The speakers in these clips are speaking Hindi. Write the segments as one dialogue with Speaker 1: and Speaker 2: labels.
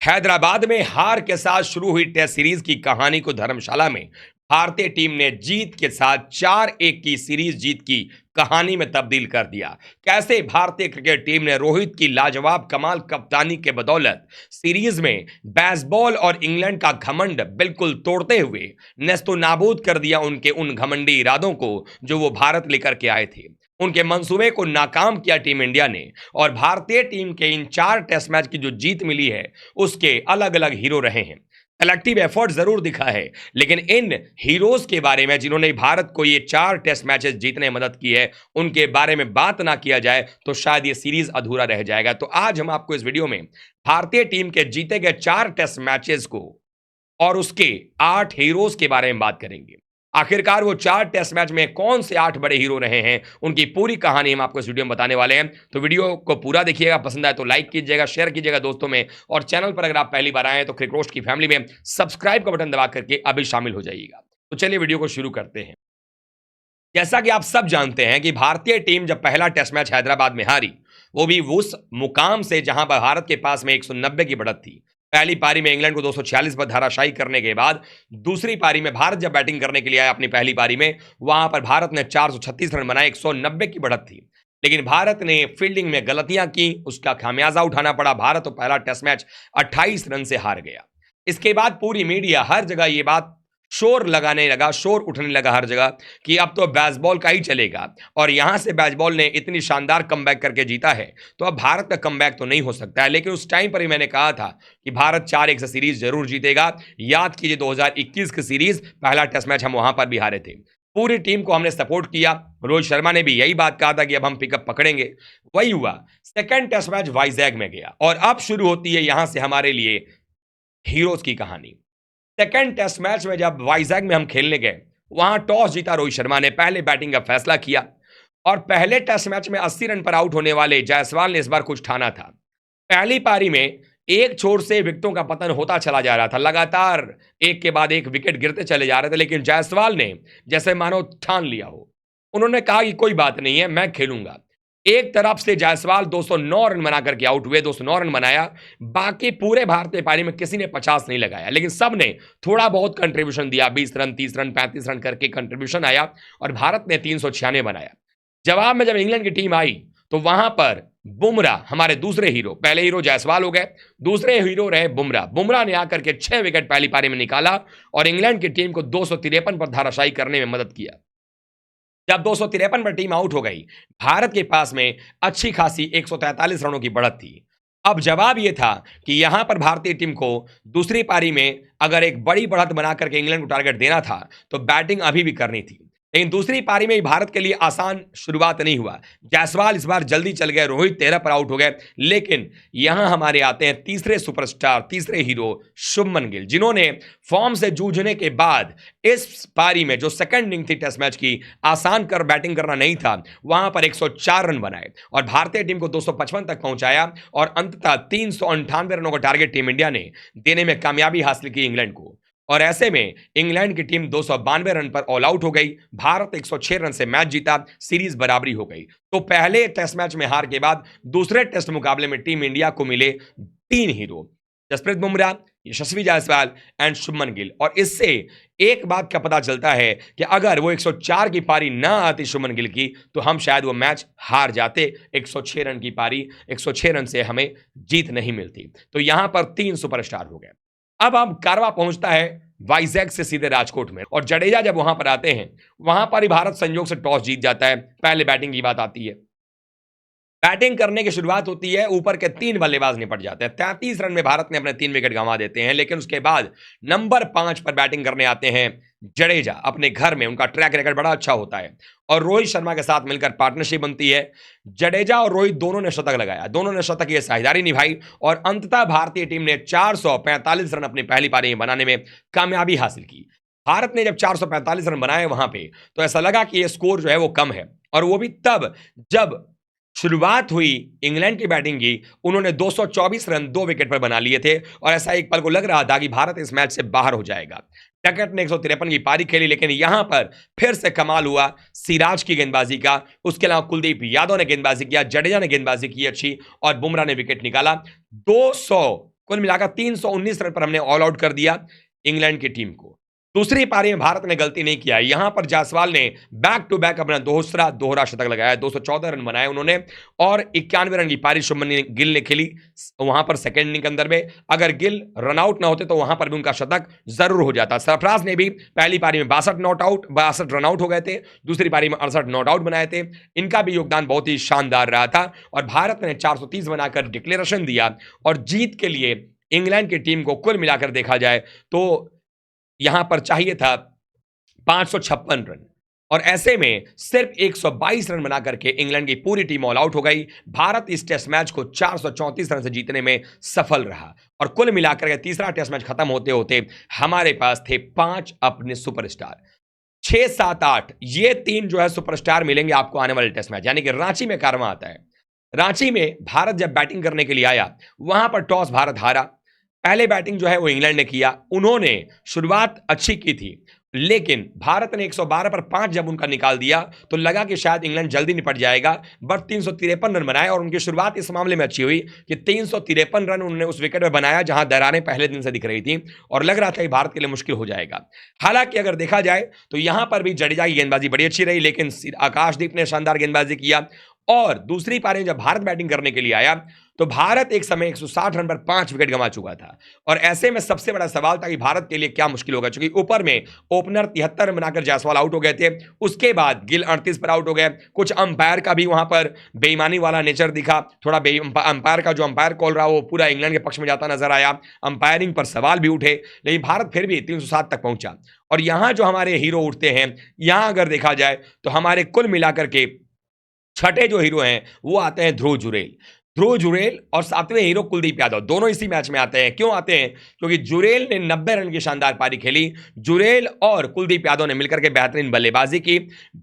Speaker 1: हैदराबाद में हार के साथ शुरू हुई टेस्ट सीरीज की कहानी को धर्मशाला में भारतीय टीम ने जीत के साथ 4-1 की सीरीज जीत की कहानी में तब्दील कर दिया। कैसे भारतीय क्रिकेट टीम ने रोहित की लाजवाब कमाल कप्तानी के बदौलत सीरीज में बेसबॉल और इंग्लैंड का घमंड बिल्कुल तोड़ते हुए नेस्तो नाबूद कर दिया उनके उन घमंडी इरादों को जो वो भारत लेकर के आए थे। उनके मंसूबे को नाकाम किया टीम इंडिया ने और भारतीय टीम के इन 4 टेस्ट मैच की जो जीत मिली है उसके अलग अलग हीरो रहे हैं। कलेक्टिव एफर्ट जरूर दिखा है, लेकिन इन हीरोज के बारे में जिन्होंने भारत को ये 4 टेस्ट मैचेस जीतने में मदद की है उनके बारे में बात ना किया जाए तो शायद ये सीरीज अधूरा रह जाएगा। तो आज हम आपको इस वीडियो में भारतीय टीम के जीते गए 4 टेस्ट मैचेस को और उसके 8 हीरोज के बारे में बात करेंगे। आखिरकार वो 4 टेस्ट मैच में कौन से 8 बड़े हीरो रहे हैं, उनकी पूरी कहानी हम आपको इस वीडियो में बताने वाले हैं। तो वीडियो को पूरा देखिएगा, पसंद आए तो लाइक कीजिएगा, शेयर कीजिएगा दोस्तों में, और चैनल पर अगर आप पहली बार आए हैं तो क्रिक रोस्ट की फैमिली में सब्सक्राइब का बटन दबा करके अभी शामिल हो जाइएगा। तो चलिए वीडियो को शुरू करते हैं। जैसा कि आप सब जानते हैं कि भारतीय टीम जब पहला टेस्ट मैच हैदराबाद में हारी, वो भी उस मुकाम से जहां पर भारत के पास में 190 की बढ़त थी। पहली पारी में इंग्लैंड को 246 पर धाराशायी करने के बाद दूसरी पारी में भारत जब बैटिंग करने के लिए आया अपनी पहली पारी में, वहां पर भारत ने 436 रन बनाए, 190 की बढ़त थी। लेकिन भारत ने फील्डिंग में गलतियां की, उसका खामियाजा उठाना पड़ा। भारत तो पहला टेस्ट मैच 28 रन से हार गया। इसके बाद पूरी मीडिया हर जगह ये बात शोर लगाने लगा, शोर उठने लगा हर जगह कि अब तो बेसबॉल का ही चलेगा, और यहां से बेसबॉल ने इतनी शानदार कमबैक करके जीता है तो अब भारत का कमबैक तो नहीं हो सकता है। लेकिन उस टाइम पर ही मैंने कहा था कि भारत 4-1 से सीरीज जरूर जीतेगा। याद कीजिए 2021 की सीरीज, पहला टेस्ट मैच हम वहां पर भी हारे थे। पूरी टीम को हमने सपोर्ट किया। रोहित शर्मा ने भी यही बात कहा था कि अब हम पिकअप पकड़ेंगे, वही हुआ। सेकेंड टेस्ट मैच वाइजैग में गया और अब शुरू होती है यहां से हमारे लिए हीरोज की कहानी। सेकेंड टेस्ट मैच में जब वाइजैग में हम खेलने गए, वहां टॉस जीता रोहित शर्मा ने, पहले बैटिंग का फैसला किया और पहले टेस्ट मैच में 80 रन पर आउट होने वाले जायसवाल ने इस बार कुछ ठाना था। पहली पारी में एक छोर से विकेटों का पतन होता चला जा रहा था, लगातार एक के बाद एक विकेट गिरते चले जा रहे थे, लेकिन जायसवाल ने जैसे मानो ठान लिया हो। उन्होंने कहा कि कोई बात नहीं है, मैं खेलूंगा। एक तरफ से जायसवाल 209 रन बना करके आउट हुए, 209 रन बनाया। बाकी पूरे भारतीय पारी में किसी ने 50 नहीं लगाया, लेकिन सब ने थोड़ा बहुत कंट्रीब्यूशन दिया। 20 रन, 30 रन, 35 रन करके कंट्रीब्यूशन आया और भारत ने 396 बनाया। जवाब में जब इंग्लैंड की टीम आई तो वहां पर बुमराह, हमारे दूसरे हीरो, पहले हीरो जायसवाल हो गए, दूसरे हीरो रहे बुमराह। बुमराह ने आकर के 6 विकेट पहली पारी में निकाला और इंग्लैंड की टीम को 253 पर धाराशायी करने में मदद किया। जब 253 पर टीम आउट हो गई, भारत के पास में अच्छी खासी 143 रनों की बढ़त थी। अब जवाब यह था कि यहां पर भारतीय टीम को दूसरी पारी में अगर एक बड़ी बढ़त बना करके इंग्लैंड को टारगेट देना था तो बैटिंग अभी भी करनी थी। लेकिन दूसरी पारी में भारत के लिए आसान शुरुआत नहीं हुआ। जायसवाल इस बार जल्दी चल गए, रोहित 13 पर आउट हो गए। लेकिन यहां हमारे आते हैं तीसरे सुपरस्टार, तीसरे हीरो शुभमन गिल, जिन्होंने फॉर्म से जूझने के बाद इस पारी में जो सेकंड इनिंग थी टेस्ट मैच की, आसान कर बैटिंग करना नहीं था, वहां पर 104 रन बनाए और भारतीय टीम को 255 तक पहुंचाया और अंततः 398 रनों का टारगेट टीम इंडिया ने देने में कामयाबी हासिल की इंग्लैंड को। और ऐसे में इंग्लैंड की टीम 292 रन पर ऑल आउट हो गई। भारत 106 रन से मैच जीता, सीरीज बराबरी हो गई। तो पहले टेस्ट मैच में हार के बाद दूसरे टेस्ट मुकाबले में टीम इंडिया को मिले 3 हीरो, जसप्रीत बुमराह, यशस्वी जायसवाल एंड शुभमन गिल। और इससे एक बात का पता चलता है कि अगर वो 104 की पारी ना आती शुभमन गिल की तो हम शायद वो मैच हार जाते। 106 रन की पारी, 106 रन से हमें जीत नहीं मिलती। तो यहां पर 3 सुपरस्टार हो गए। अब हम कारवा पहुंचता है वाइजैग से सीधे राजकोट में, और जडेजा जब वहां पर आते हैं, वहां पर ही भारत संयोग से टॉस जीत जाता है। पहले बैटिंग की बात आती है। बैटिंग करने की शुरुआत होती है, ऊपर के 3 बल्लेबाज निपट जाते हैं। 33 रन में भारत ने अपने 3 विकेट गंवा देते हैं। लेकिन उसके बाद नंबर 5 पर बैटिंग करने आते हैं जडेजा, अपने घर में। उनका ट्रैक रिकॉर्ड बड़ा अच्छा होता है और रोहित शर्मा के साथ मिलकर पार्टनरशिप बनती है। जडेजा और रोहित दोनों ने शतक लगाया, दोनों ने शतक की साझेदारी निभाई और अंततः भारतीय टीम ने 445 रन अपनी पहली पारी में बनाने में कामयाबी हासिल की। भारत ने जब 445 रन बनाए वहां पे, तो ऐसा लगा कि यह स्कोर जो है वो कम है, और वो भी तब जब शुरुआत हुई इंग्लैंड की बैटिंग की। उन्होंने 224 रन 2 विकेट पर बना लिए थे और ऐसा एक पल को लग रहा था कि भारत इस मैच से बाहर हो जाएगा। डकैत ने 153 की पारी खेली, लेकिन यहां पर फिर से कमाल हुआ सिराज की गेंदबाजी का। उसके अलावा कुलदीप यादव ने गेंदबाजी किया, जडेजा ने गेंदबाजी की अच्छी और बुमराह ने विकेट निकाला। 200 कुल मिलाकर 319 रन पर हमने ऑल आउट कर दिया इंग्लैंड की टीम को। दूसरी पारी में भारत ने गलती नहीं किया, यहां पर जायसवाल ने बैक टू बैक अपना दोहरा शतक लगाया, 214 रन बनाए उन्होंने और 91 रन की पारी शुभमन गिल ने खेली वहां पर सेकेंड इनिंग के अंदर में। अगर गिल रन आउट ना होते तो वहां पर भी उनका शतक जरूर हो जाता। सरफराज ने भी पहली पारी में 62 रन आउट हो गए थे, दूसरी पारी में 68 नॉट आउट बनाए थे। इनका भी योगदान बहुत ही शानदार रहा था और भारत ने 430 बनाकर डिक्लेरेशन दिया और जीत के लिए इंग्लैंड की टीम को कुल मिलाकर देखा जाए तो यहां पर चाहिए था 556 रन और ऐसे में सिर्फ 122 रन बना करके इंग्लैंड की पूरी टीम ऑल आउट हो गई। भारत इस टेस्ट मैच को 434 रन से जीतने में सफल रहा और कुल मिलाकर के तीसरा टेस्ट मैच खत्म होते होते हमारे पास थे 5 अपने सुपरस्टार। 6, 7, 8 ये 3 जो है सुपरस्टार मिलेंगे आपको आने वाले टेस्ट मैच, यानी कि रांची में कारवां आता है। रांची में भारत जब बैटिंग करने के लिए आया वहां पर टॉस भारत हारा, पहले बैटिंग जो है वो इंग्लैंड ने किया, उन्होंने शुरुआत अच्छी की थी लेकिन भारत ने 112 पर 5 जब उनका निकाल दिया तो लगा कि शायद इंग्लैंड जल्दी निपट जाएगा, बट 353 रन बनाए और उनकी शुरुआत इस मामले में अच्छी हुई कि 353 रन उन्होंने उस विकेट में बनाया जहां दरारें पहले दिन से दिख रही थी और लग रहा था कि भारत के लिए मुश्किल हो जाएगा। हालांकि अगर देखा जाए तो यहां पर भी जडेजा की गेंदबाजी बड़ी अच्छी रही लेकिन आकाशदीप ने शानदार गेंदबाजी किया और दूसरी पारी जब भारत बैटिंग करने के लिए आया तो भारत एक समय 160 रन पर 5 विकेट गंवा चुका था और ऐसे में सबसे बड़ा सवाल था कि भारत के लिए क्या मुश्किल होगा, क्योंकि ऊपर में ओपनर 73 रन बनाकर जायसवाल आउट हो गए थे, उसके बाद गिल 38 पर आउट हो गए। कुछ अंपायर का भी वहां पर बेईमानी वाला नेचर दिखा, थोड़ा अंपायर का जो अंपायर कॉल रहा वो पूरा इंग्लैंड के पक्ष में जाता नजर आया, अंपायरिंग पर सवाल भी उठे, लेकिन भारत फिर भी 307 तक पहुंचा। और यहां जो हमारे हीरो उठते हैं, यहां अगर देखा जाए तो हमारे कुल मिलाकर के छठे जो हीरो हैं वो आते हैं ध्रुव जुरेल और सातवें हीरो कुलदीप यादव, दोनों इसी मैच में आते हैं। क्यों आते हैं? क्योंकि जुरेल ने 90 रन की शानदार पारी खेली, जुरेल और कुलदीप यादव ने मिलकर के बेहतरीन बल्लेबाजी की।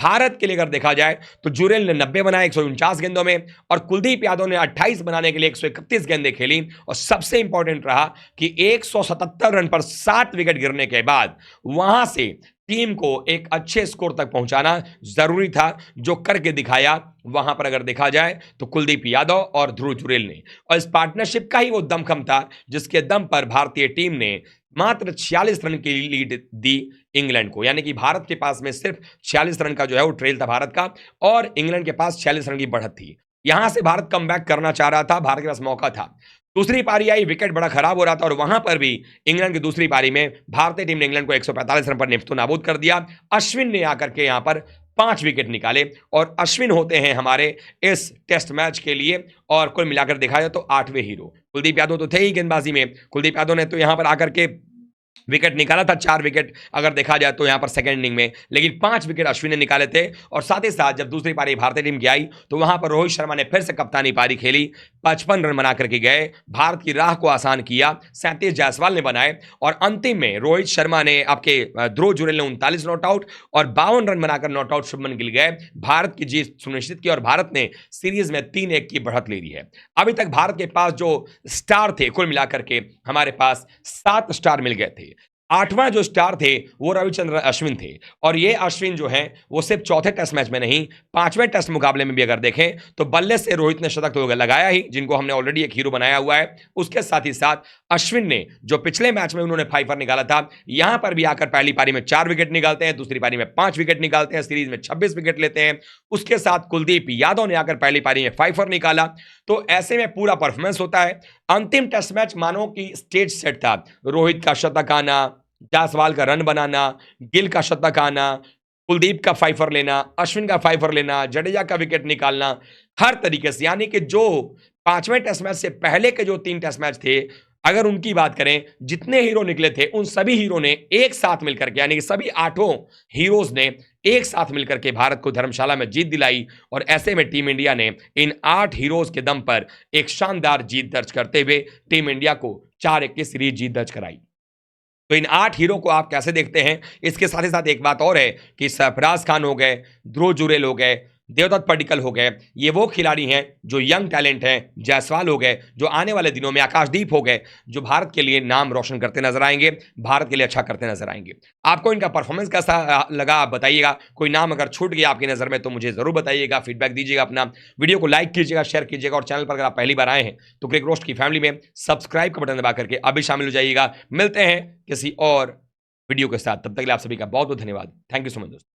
Speaker 1: भारत के लिए अगर देखा जाए तो जुरेल ने 90 बनाए 149 गेंदों में और कुलदीप यादव ने 28 बनाने के लिए 131 गेंदें खेली और सबसे इंपॉर्टेंट रहा कि 177 रन पर 7 विकेट गिरने के बाद वहां से टीम को एक अच्छे स्कोर तक पहुंचाना जरूरी था, जो करके दिखाया वहां पर अगर देखा जाए तो कुलदीप यादव और ध्रुव जुरेल ने। और इस पार्टनरशिप का ही वो दमखम था जिसके दम पर भारतीय टीम ने मात्र 46 रन की लीड दी इंग्लैंड को, यानी कि भारत के पास में सिर्फ 46 रन का जो है वो ट्रेल था भारत का और इंग्लैंड के पास 46 रन की बढ़त थी। यहां से भारत कमबैक करना चाह रहा था, भारत के पास मौका था। दूसरी पारी आई, विकेट बड़ा खराब हो रहा था और वहां पर भी इंग्लैंड की दूसरी पारी में भारतीय टीम ने इंग्लैंड को 145 रन पर नेस्तों नाबूद कर दिया। अश्विन ने आकर के यहां पर 5 विकेट निकाले और अश्विन होते हैं हमारे इस टेस्ट मैच के लिए और कुल मिलाकर देखा जाए तो 8वें हीरो। कुलदीप यादव तो थे ही गेंदबाजी में, कुलदीप यादव ने तो यहां पर आकर के विकेट निकाला था, 4 विकेट अगर देखा जाए तो यहां पर सेकंड इनिंग में, लेकिन 5 विकेट अश्विन ने निकाले थे। और साथ ही साथ जब दूसरी पारी भारतीय टीम की आई तो वहां पर रोहित शर्मा ने फिर से कप्तानी पारी खेली, 55 रन बना करके गए, भारत की राह को आसान किया, 37 जायसवाल ने बनाए और अंतिम में रोहित शर्मा ने आपके ध्रुव जुरेल ने 39 नॉट आउट और 52 रन बनाकर नॉट आउट शुभमन गिल गए, भारत की जीत सुनिश्चित की और भारत ने सीरीज में 3-1 की बढ़त ले ली है। अभी तक भारत के पास जो स्टार थे कुल मिलाकर के हमारे पास 7 स्टार मिल गए थे। 8वां जो स्टार थे वो रविचंद्रन अश्विन थे और ये अश्विन जो है वो सिर्फ चौथे टेस्ट मैच में नहीं 5वें टेस्ट मुकाबले में भी अगर देखें तो बल्ले से रोहित ने शतक तो लगाया ही, जिनको हमने ऑलरेडी एक हीरो बनाया हुआ है, उसके साथ ही साथ अश्विन ने जो पिछले मैच में उन्होंने 5 रन निकाला था, यहां पर भी आकर पहली पारी में 4 विकेट निकालते हैं, दूसरी पारी में 5 विकेट निकालते हैं, सीरीज में 26 विकेट लेते हैं। उसके साथ कुलदीप यादव ने आकर पहली पारी में 5 रन निकाला। तो ऐसे में पूरा परफॉर्मेंस होता है। अंतिम टेस्ट मैच मानो कि स्टेज सेट था, रोहित का शतक आना, जायसवाल का रन बनाना, गिल का शतक आना, कुलदीप का 5 रन लेना, अश्विन का 5 रन लेना, जडेजा का विकेट निकालना, हर तरीके से, यानी कि जो 5वें टेस्ट मैच से पहले के जो 3 टेस्ट मैच थे अगर उनकी बात करें, जितने हीरो निकले थे उन सभी हीरो ने एक साथ मिलकर के, यानी कि सभी 8 हीरोज ने एक साथ मिलकर के भारत को धर्मशाला में जीत दिलाई और ऐसे में टीम इंडिया ने इन 8 हीरोज के दम पर एक शानदार जीत दर्ज करते हुए टीम इंडिया को 4-1 की सीरीज जीत दर्ज कराई। तो इन 8 हीरो को आप कैसे देखते हैं? इसके साथ ही साथ एक बात और है कि सरफराज खान हो गए, ध्रुव जुरेल हो गए, देवदत्त पडिक्कल हो गए, ये वो खिलाड़ी हैं जो यंग टैलेंट हैं, जायसवाल हो गए, जो आने वाले दिनों में आकाशदीप हो गए, जो भारत के लिए नाम रोशन करते नजर आएंगे, भारत के लिए अच्छा करते नजर आएंगे। आपको इनका परफॉर्मेंस कैसा लगा आप बताइएगा। कोई नाम अगर छूट गया आपकी नज़र में तो मुझे ज़रूर बताइएगा, फीडबैक दीजिएगा अपना। वीडियो को लाइक कीजिएगा, शेयर कीजिएगा, और चैनल पर अगर आप पहली बार आए हैं तो क्रिक रोस्ट की फैमिली में सब्सक्राइब का बटन दबा करके अभी शामिल हो जाइएगा। मिलते हैं किसी और वीडियो के साथ, तब तक के लिए आप सभी का बहुत बहुत धन्यवाद। थैंक यू सो मच दोस्तों।